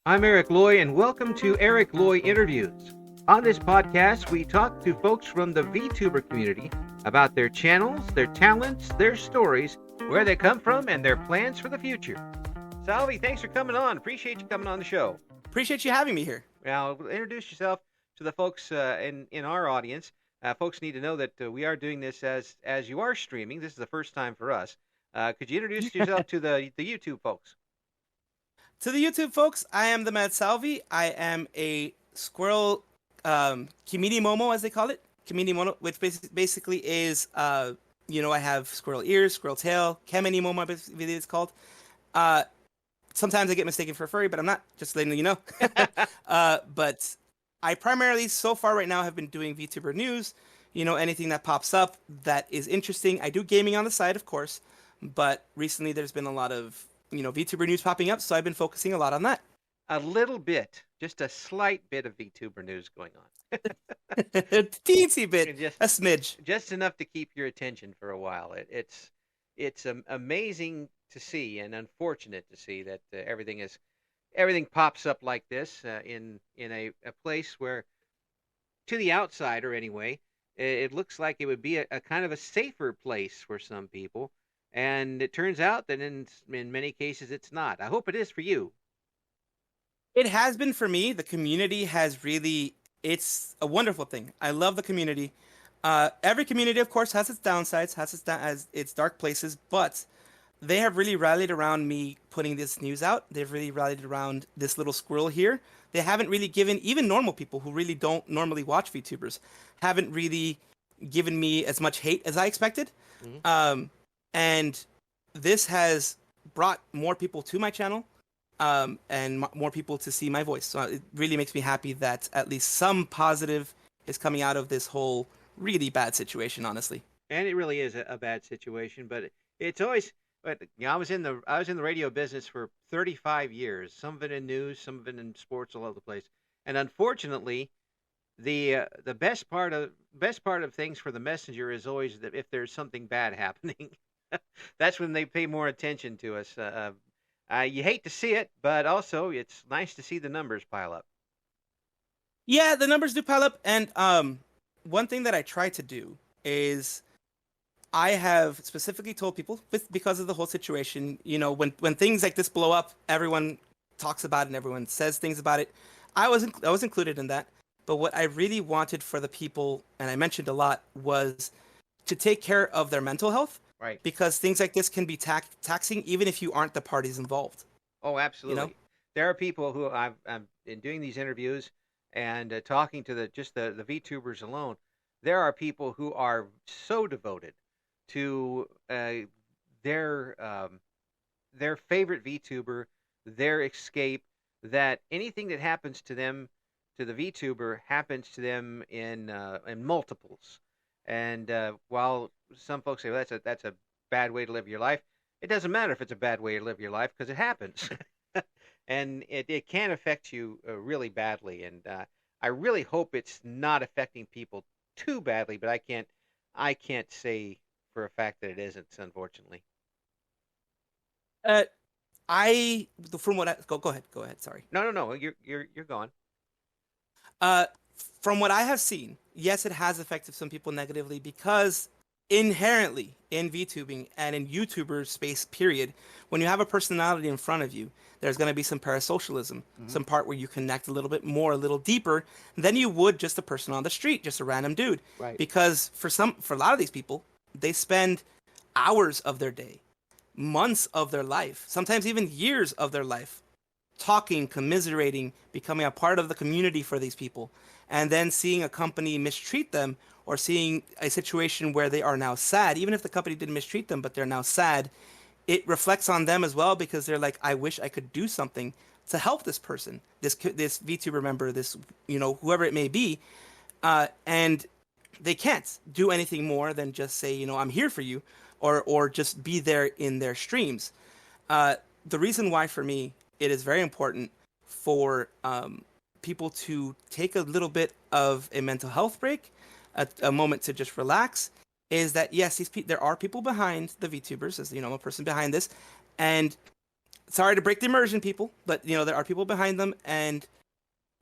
I'm Eric Loy, and welcome to Eric Loy Interviews. On this podcast, we talk to folks from the VTuber community about their channels, their talents, their stories, where they come from, and their plans for the future. Salvi, thanks for coming on. Appreciate you coming on the show. Appreciate you having me here. Now, introduce yourself to the folks in our audience. Folks need to know that we are doing this as you are streaming. This is the first time for us. Could you introduce yourself to the YouTube folks? To the YouTube folks, I am the Mad Salvi. I am a squirrel Kimini Momo, as they call it. Kimini Momo, which basically is, I have squirrel ears, squirrel tail. Kamini Momo, I believe it's called. Sometimes I get mistaken for a furry, but I'm not, just letting you know. But I primarily, so far right now, have been doing VTuber news. Anything that pops up that is interesting. I do gaming on the side, of course. But recently there's been a lot of VTuber news popping up, so I've been focusing a lot on that. A little bit, just a slight bit of VTuber news going on. A teensy bit, a smidge. Just enough to keep your attention for a while. It's amazing to see and unfortunate to see that everything pops up like this in a place where, to the outsider anyway, it looks like it would be a kind of a safer place for some people. And it turns out that in many cases it's not. I hope it is for you. It has been for me. The community has really, it's a wonderful thing. I love the community. Every community, of course, has its downsides, has its dark places, but they have really rallied around me putting this news out. They've really rallied around this little squirrel here. They haven't really given, even normal people who really don't normally watch VTubers, haven't really given me as much hate as I expected. Mm-hmm. And this has brought more people to my channel, and more people to see my voice. So it really makes me happy that at least some positive is coming out of this whole really bad situation, honestly. And it really is a bad situation, but it's always. But I was in the radio business for 35 years. Some of it in news, some of it in sports, all over the place. And unfortunately, the best part of things for the messenger is always that if there's something bad happening. That's when they pay more attention to us. You hate to see it, but also it's nice to see the numbers pile up. Yeah, the numbers do pile up. And one thing that I try to do is I have specifically told people, because of the whole situation, when things like this blow up, everyone talks about it and everyone says things about it. I was included in that. But what I really wanted for the people, and I mentioned a lot, was to take care of their mental health. Right. Because things like this can be taxing even if you aren't the parties involved. Oh, absolutely. There are people who I've been doing these interviews and talking to the VTubers alone. There are people who are so devoted to their favorite VTuber, their escape, that anything that happens to them, to the VTuber, happens to them in multiples. And while some folks say, well, that's a bad way to live your life, it doesn't matter if it's a bad way to live your life because it happens. And it can affect you really badly. And I really hope it's not affecting people too badly, but I can't say for a fact that it isn't, unfortunately. Go ahead. Sorry. No. You're gone. From what I have seen, yes, it has affected some people negatively because inherently in VTubing and in YouTuber space, period, when you have a personality in front of you, there's going to be some parasocialism, mm-hmm. some part where you connect a little bit more, a little deeper than you would just a person on the street, just a random dude. Right. Because for a lot of these people, they spend hours of their day, months of their life, sometimes even years of their life, talking, commiserating, becoming a part of the community for these people. And then seeing a company mistreat them, or seeing a situation where they are now sad, even if the company didn't mistreat them, but they're now sad, it reflects on them as well, because they're like, I wish I could do something to help this person, this VTuber member, this, whoever it may be. And they can't do anything more than just say, I'm here for you, or just be there in their streams. The reason why, for me, it is very important for people to take a little bit of a mental health break, a moment to just relax, is that yes, there are people behind the VTubers, as I'm a person behind this, and sorry to break the immersion, people, but there are people behind them, and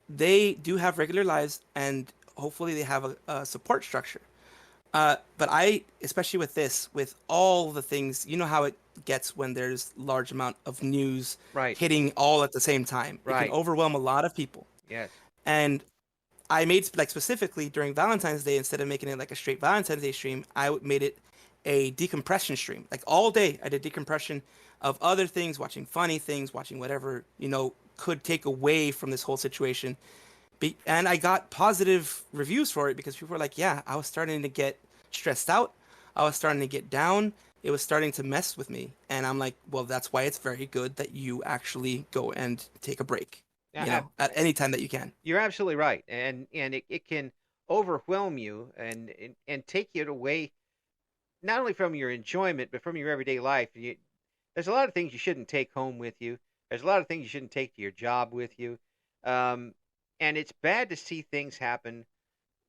they do have regular lives, and hopefully they have a support structure. But I, especially with this, with all the things, you know how it gets when there's large amount of news Right. hitting all at the same time. It can Right. overwhelm a lot of people. Yes. And I made, like, specifically during Valentine's Day, instead of making it like a straight Valentine's Day stream, made it a decompression stream. Like all day, I did decompression of other things, watching funny things, watching whatever could take away from this whole situation. And I got positive reviews for it because people were like, "Yeah, I was starting to get stressed out. I was starting to get down. It was starting to mess with me." And I'm like, "Well, that's why it's very good that you actually go and take a break, Yeah. at any time that you can." You're absolutely right, and it can overwhelm you and take you away not only from your enjoyment but from your everyday life. There's a lot of things you shouldn't take home with you. There's a lot of things you shouldn't take to your job with you, um, and it's bad to see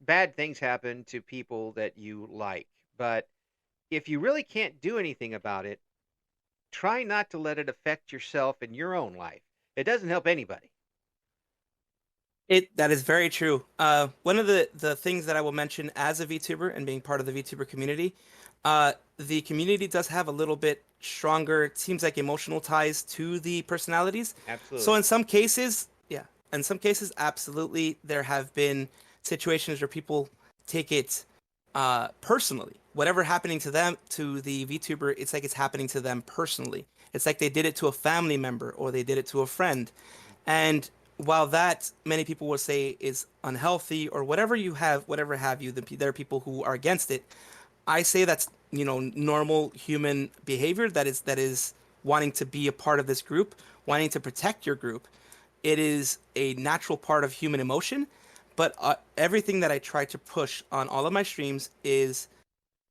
bad things happen to people that you like. But if you really can't do anything about it, try not to let it affect yourself in your own life. It doesn't help anybody. That is very true. One of the things that I will mention as a VTuber and being part of the VTuber community, the community does have a little bit stronger, it seems like, emotional ties to the personalities. So Absolutely. in some cases, yeah, in some cases, absolutely, there have been situations where people take it personally. Whatever happening to them, to the VTuber, it's like it's happening to them personally. It's like they did it to a family member or they did it to a friend. And while that many people will say is unhealthy or whatever have you, there are people who are against it. I say that's normal human behavior. That is wanting to be a part of this group, wanting to protect your group. It is a natural part of human emotion. But everything that I try to push on all of my streams is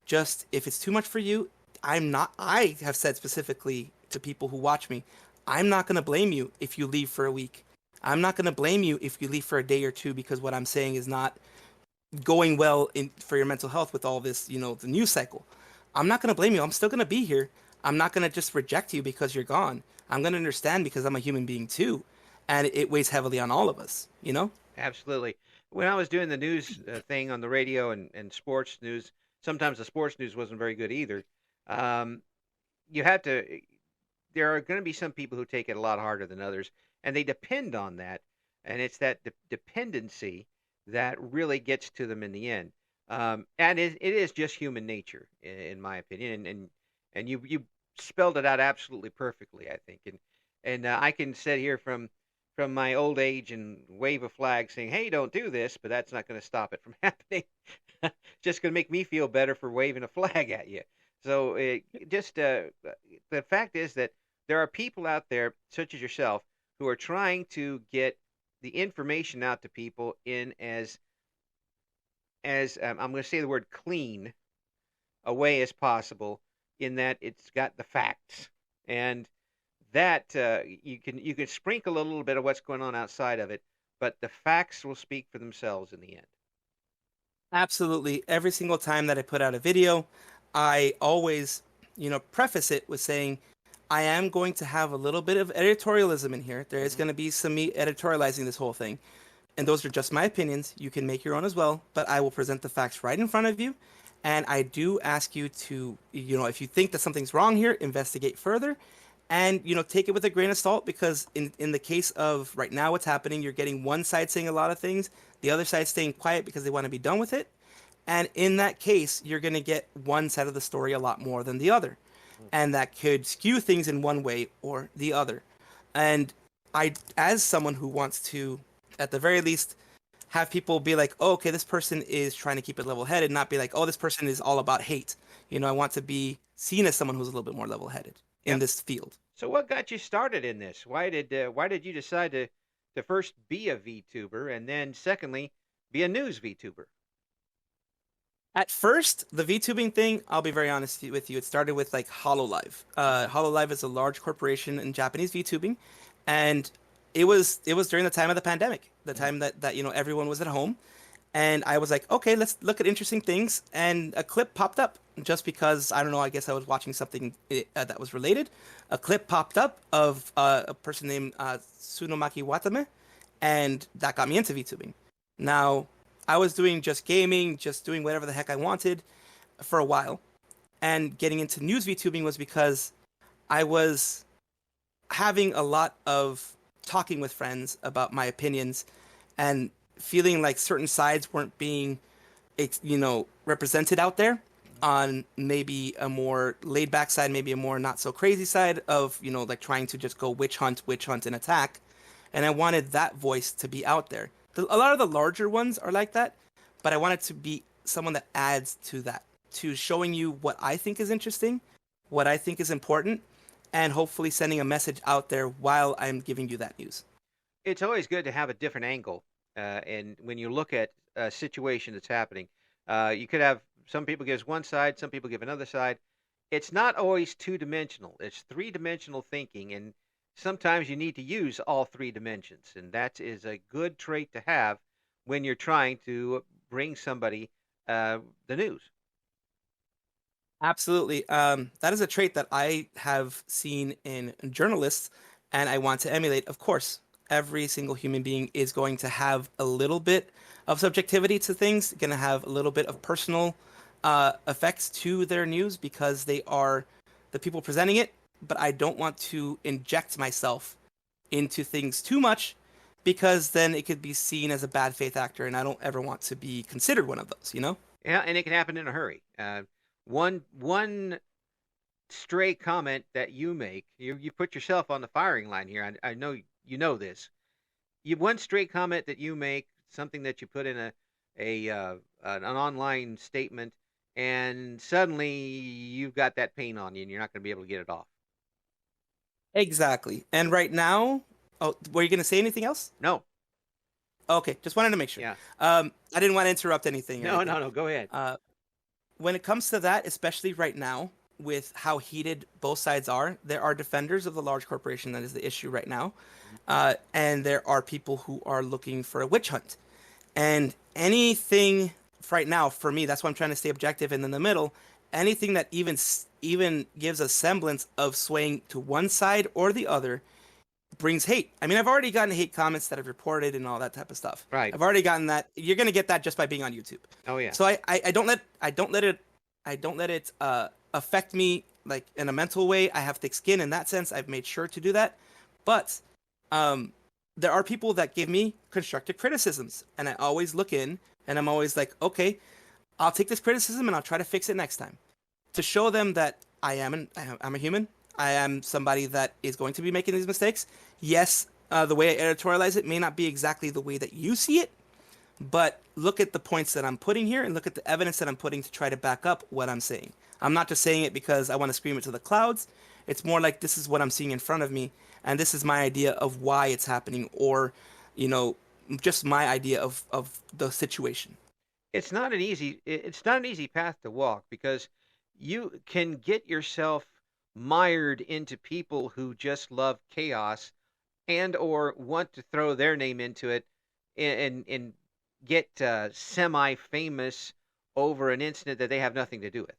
just, if it's too much for you, I have said specifically to people who watch me, I'm not going to blame you if you leave for a week. I'm not going to blame you if you leave for a day or two because what I'm saying is not going well for your mental health with all this, the news cycle. I'm not going to blame you. I'm still going to be here. I'm not going to just reject you because you're gone. I'm going to understand because I'm a human being too. And it weighs heavily on all of us. Absolutely. When I was doing the news thing on the radio and sports news, sometimes the sports news wasn't very good either. Um, you have to. There are going to be some people who take it a lot harder than others, and they depend on that, and it's that dependency that really gets to them in the end. And it is just human nature, in my opinion, and you spelled it out absolutely perfectly, I think, and I can sit here from my old age and wave a flag saying, "Hey, don't do this," but that's not going to stop it from happening. Just going to make me feel better for waving a flag at you. So just the fact is that there are people out there, such as yourself, who are trying to get the information out to people in as I'm going to say the word clean a way as possible, in that it's got the facts, and that you can sprinkle a little bit of what's going on outside of it, but the facts will speak for themselves in the end. Absolutely. Every single time that I put out a video, I always, preface it with saying, I am going to have a little bit of editorialism in here. There is Hmm. going to be some me editorializing this whole thing. And those are just my opinions. You can make your own as well, but I will present the facts right in front of you. And I do ask you to, if you think that something's wrong here, investigate further and, take it with a grain of salt because in the case of right now, what's happening, you're getting one side saying a lot of things, the other side staying quiet because they want to be done with it. And in that case, you're going to get one side of the story a lot more than the other. And that could skew things in one way or the other. And as someone who wants to, at the very least, have people be like, oh, okay, this person is trying to keep it level headed, not be like, oh, this person is all about hate. I want to be seen as someone who's a little bit more level headed in Yep. this field. So what got you started in this? Why did you decide to first be a VTuber and then secondly be a news VTuber? At first, the VTubing thing, I'll be very honest with you, it started with like Hololive. Hololive is a large corporation in Japanese VTubing, and it was during the time of the pandemic, the Mm-hmm. time that everyone was at home, And I was like, okay, let's look at interesting things. And a clip popped up just because, I don't know, I guess I was watching something that was related. A clip popped up of a person named Tsunomaki Watame, and that got me into VTubing. Now, I was doing just gaming, just doing whatever the heck I wanted for a while. And getting into news VTubing was because I was having a lot of talking with friends about my opinions and feeling like certain sides weren't being represented out there on maybe a more laid back side, maybe a more not so crazy side of, like trying to just go witch hunt and attack. And I wanted that voice to be out there. A lot of the larger ones are like that, but I wanted to be someone that adds to that, to showing you what I think is interesting, what I think is important, and hopefully sending a message out there while I'm giving you that news. It's always good to have a different angle, and when you look at a situation that's happening, you could have some people give one side, some people give another side. It's not always two-dimensional. It's three-dimensional thinking, and sometimes you need to use all three dimensions, and that is a good trait to have when you're trying to bring somebody the news. Absolutely. That is a trait that I have seen in journalists and I want to emulate. Of course, every single human being is going to have a little bit of subjectivity to things, going to have a little bit of personal effects to their news because they are the people presenting it. But I don't want to inject myself into things too much because then it could be seen as a bad faith actor, and I don't ever want to be considered one of those, you know? Yeah, and it can happen in a hurry. One stray comment that you make, you put yourself on the firing line here. I know you know this. You one stray comment that you make, something that you put in an online statement, and suddenly you've got that pain on you, and you're not going to be able to get it off. Exactly. And right now, oh, were you going to say anything else? No, Okay, just wanted to make sure. yeah, I didn't want to interrupt anything or no, anything. no, no. Go ahead. Uh, when it comes to that, especially right now, with how heated both sides are, there are defenders of the large corporation that is the issue right now, and there are people who are looking for a witch hunt. And anything right now, for me, that's why I'm trying to stay objective and in the middle. Anything that even gives a semblance of swaying to one side or the other brings hate. I mean, I've already gotten hate comments that I've reported and all that type of stuff. Right. I've already gotten that. You're gonna get that just by being on YouTube. Oh yeah. So I don't let it affect me like in a mental way. I have thick skin in that sense. I've made sure to do that. But there are people that give me constructive criticisms, and I always look in and I'm always like, okay, I'll take this criticism and I'll try to fix it next time to show them that I'm a human. I am somebody that is going to be making these mistakes. Yes, the way I editorialize it may not be exactly the way that you see it, but look at the points that I'm putting here and look at the evidence that I'm putting to try to back up what I'm saying. I'm not just saying it because I want to scream it to the clouds. It's more like this is what I'm seeing in front of me, and this is my idea of why it's happening, or, you know, just my idea of the situation. It's not an easy path to walk because you can get yourself mired into people who just love chaos and or want to throw their name into it and get semi-famous over an incident that they have nothing to do with.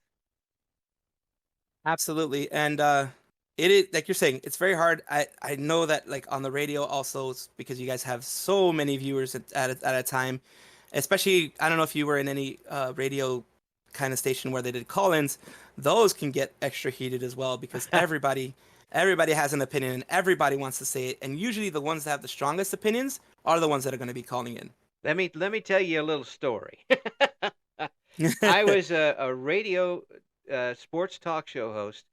Absolutely. And it is like you're saying, it's very hard. I know that like on the radio also because you guys have so many viewers at a time, especially I don't know if you were in any radio kind of station where they did call-ins, those can get extra heated as well because everybody has an opinion and everybody wants to say it, and usually the ones that have the strongest opinions are the ones that are going to be calling in. Let me tell you a little story. I was a radio sports talk show host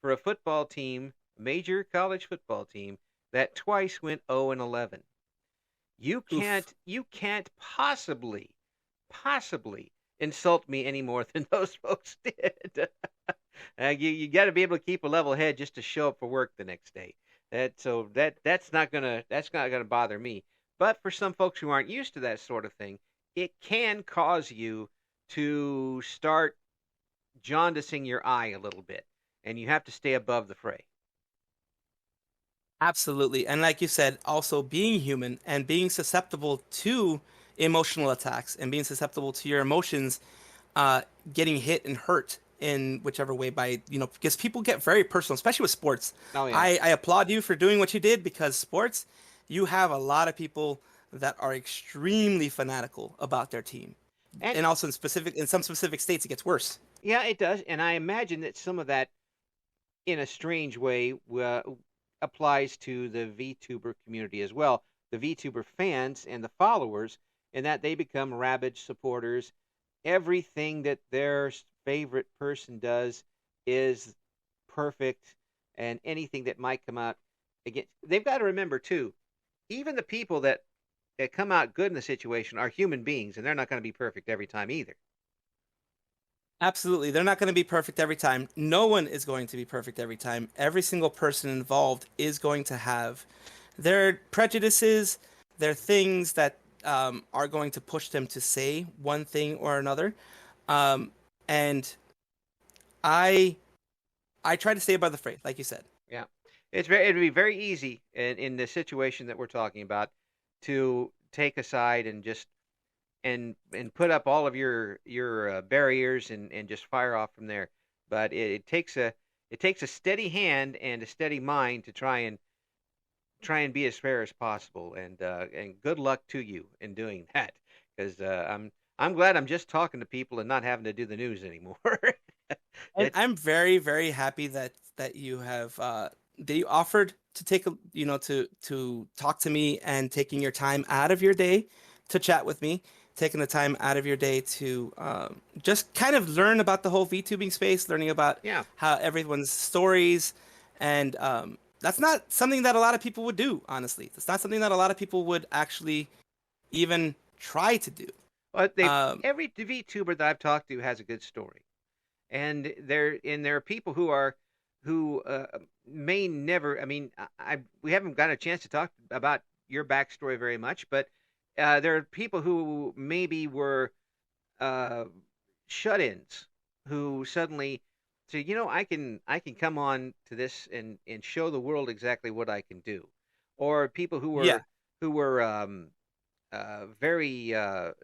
for a football team, major college football team that twice went 0 and 11. Oof. You can't possibly insult me any more than those folks did. You got to be able to keep a level head just to show up for work the next day. That's not gonna bother me. But for some folks who aren't used to that sort of thing, it can cause you to start jaundicing your eye a little bit, and you have to stay above the fray. Absolutely. And like you said, also being human and being susceptible to emotional attacks and being susceptible to your emotions uh, getting hit and hurt in whichever way by, because people get very personal, especially with sports. Oh yeah. I applaud you for doing what you did because sports, you have a lot of people that are extremely fanatical about their team. And And also in some specific states, it gets worse. yeah, it does. And I imagine that some of that, in a strange way, applies to the VTuber community as well. The VTuber fans and the followers, in that they become rabid supporters. Everything that their favorite person does is perfect, and anything that might come out again, they've got to remember too. Even the people that come out good in the situation are human beings, and they're not going to be perfect every time either. Absolutely. They're not going to be perfect every time. No one is going to be perfect every time. Every single person involved is going to have their prejudices, their things that are going to push them to say one thing or another. Um, and I I try to stay above the fray, like you said. Yeah, it'd be very easy in the situation that we're talking about to take a side and just and put up all of your barriers and just fire off from there. But it takes a steady hand and a steady mind to try and be as fair as possible. And good luck to you in doing that, because I'm glad I'm just talking to people and not having to do the news anymore. And It I'm very, very happy that you have that you offered to take a to talk to me and taking your time out of your day to chat with me, taking the time out of your day to just kind of learn about the whole VTubing space, learning about yeah. how everyone's stories, and that's not something that a lot of people would do. Honestly, it's not something that a lot of people would actually even try to do. But they Um, every VTuber that I've talked to has a good story, and there are people who may never. I mean, we haven't got a chance to talk about your backstory very much, but there are people who maybe were uh, shut-ins who suddenly say, I can come on to this and show the world exactly what I can do, or people yeah, who were very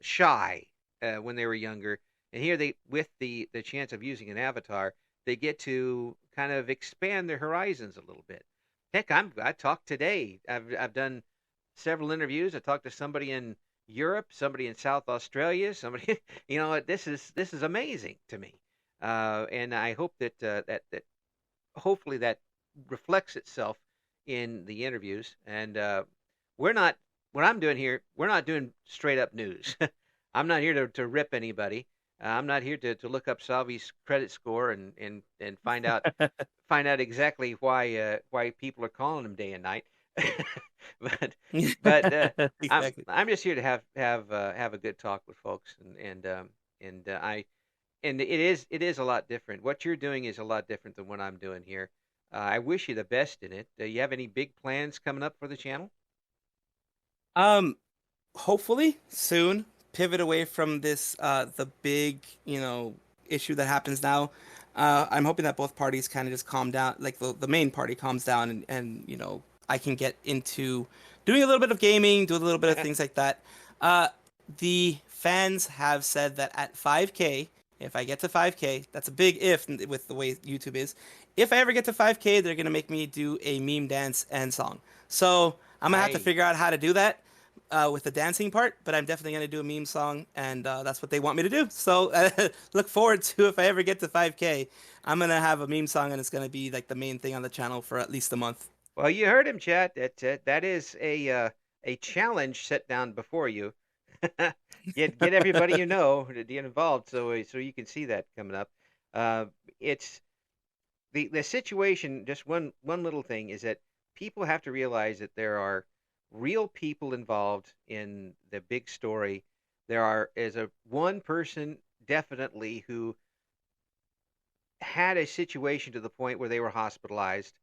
shy when they were younger, and here they, with the chance of using an avatar, they get to kind of expand their horizons a little bit. Heck, I talked today. I've done several interviews. I talked to somebody in Europe, somebody in South Australia, somebody. This is amazing to me, and I hope that hopefully that reflects itself in the interviews. And we're not what I'm doing here. We're not doing straight up news. I'm not here to rip anybody. I'm not here to look up Salvi's credit score and find out exactly why people are calling him day and night. but but exactly. I'm just here to have a good talk with folks, and I and it is a lot different. What you're doing is a lot different than what I'm doing here. I wish you the best in it. Do you have any big plans coming up for the channel? Um, Hopefully soon pivot away from this the big issue that happens now. I'm hoping that both parties kind of just calm down, like the main party calms down, and I can get into doing a little bit of gaming, do a little bit of things like that. uh the fans have said that at 5K, if I get to 5K, that's a big if with the way YouTube is. If I ever get to 5K, they're gonna make me do a meme dance and song. So I'm gonna have to Nice. figure out how to do that with the dancing part, but I'm definitely going to do a meme song, and that's what they want me to do. So look forward to if I ever get to 5K, I'm going to have a meme song, and it's going to be like the main thing on the channel for at least a month. Well, you heard him, Chad. That is a challenge set down before you. Get everybody you know to get involved, so you can see that coming up. It's the situation. Just one little thing is that people have to realize that there are real people involved in the big story. There is a one person definitely who had a situation to the point where they were hospitalized.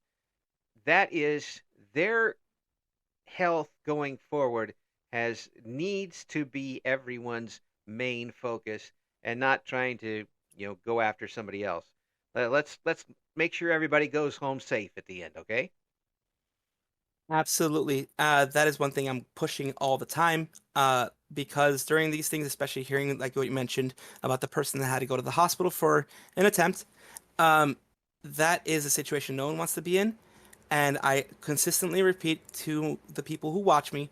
That is their health going forward has needs to be everyone's main focus, and not trying to go after somebody else. Let's make sure everybody goes home safe at the end. Okay. Absolutely. That is one thing I'm pushing all the time. because during these things, especially hearing like what you mentioned about the person that had to go to the hospital for an attempt, um, that is a situation no one wants to be in. And I consistently repeat to the people who watch me,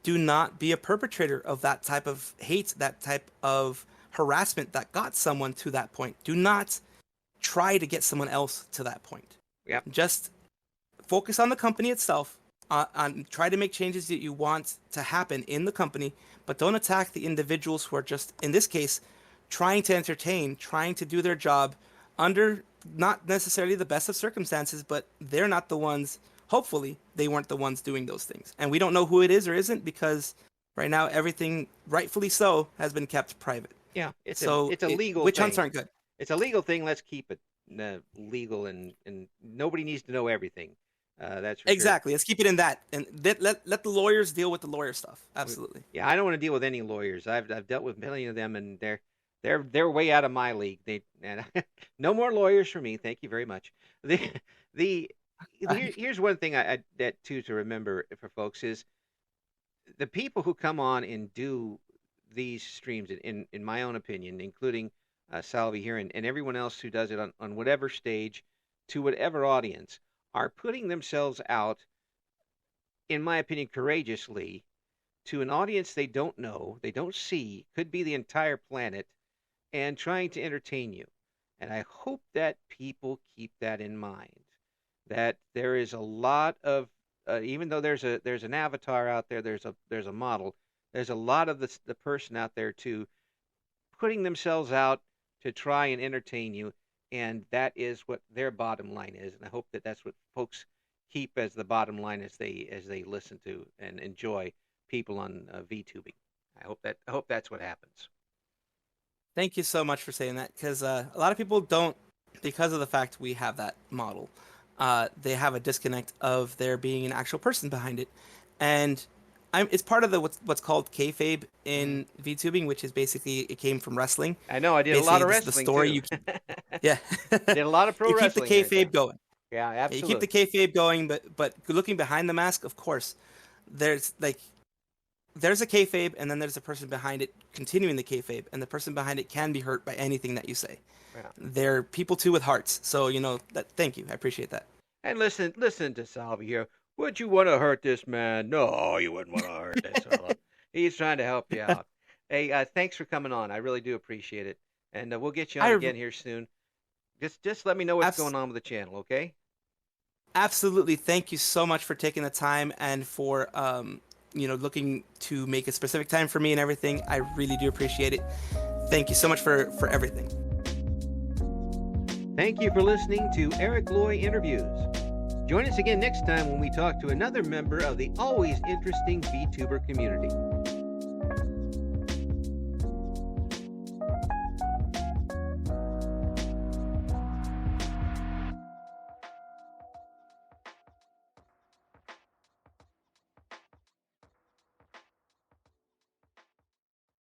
do not be a perpetrator of that type of hate, that type of harassment that got someone to that point. Do not try to get someone else to that point. Yep. Just focus on the company itself, on try to make changes that you want to happen in the company, but don't attack the individuals who are just, in this case, trying to entertain, trying to do their job under not necessarily the best of circumstances, but they're not the ones, hopefully, they weren't the ones doing those things. And we don't know who it is or isn't because right now everything, rightfully so, has been kept private. Yeah, it's a legal witch thing. hunts aren't good. It's a legal thing. Let's keep it legal, and nobody needs to know everything. That's for exactly. Sure. Let's keep it in that, and let the lawyers deal with the lawyer stuff. Absolutely. Yeah, I don't want to deal with any lawyers. I've dealt with many of them, and they're way out of my league. No more lawyers for me. Thank you very much. Here's one thing that too to remember for folks is the people who come on and do these streams, in my own opinion, including Salvi here and everyone else who does it on whatever stage to whatever audience, are putting themselves out, in my opinion, courageously to an audience they don't know, they don't see, could be the entire planet, and trying to entertain you. And I hope that people keep that in mind. That there is a lot of, even though there's an avatar out there, there's a model, there's a lot of the person out there too, putting themselves out to try and entertain you, and that is what their bottom line is. And I hope that that's what folks keep as the bottom line as they listen to and enjoy people on VTubing. I hope that's what happens. Thank you so much for saying that, because a lot of people don't, because of the fact we have that model, they have a disconnect of there being an actual person behind it, and it's part of the what's called kayfabe in VTubing, which is basically it came from wrestling. I know I did basically a lot of wrestling. The story too. Yeah, did a lot of pro wrestling. You keep the kayfabe going. Yeah, absolutely. You keep the kayfabe going, but looking behind the mask, of course, there's a kayfabe, and then there's a person behind it continuing the kayfabe, and the person behind it can be hurt by anything that you say. Yeah. They're people too with hearts, so thank you, I appreciate that. And listen to Salvi here. Would you want to hurt this man? No, you wouldn't want to hurt this fellow. He's trying to help you out. Hey, thanks for coming on. I really do appreciate it, and we'll get you on again here soon. Just let me know what's going on with the channel, okay? Absolutely. Thank you so much for taking the time and for looking to make a specific time for me and everything. I really do appreciate it. Thank you so much for everything. Thank you for listening to Eric Loy Interviews. Join us again next time when we talk to another member of the always interesting VTuber community.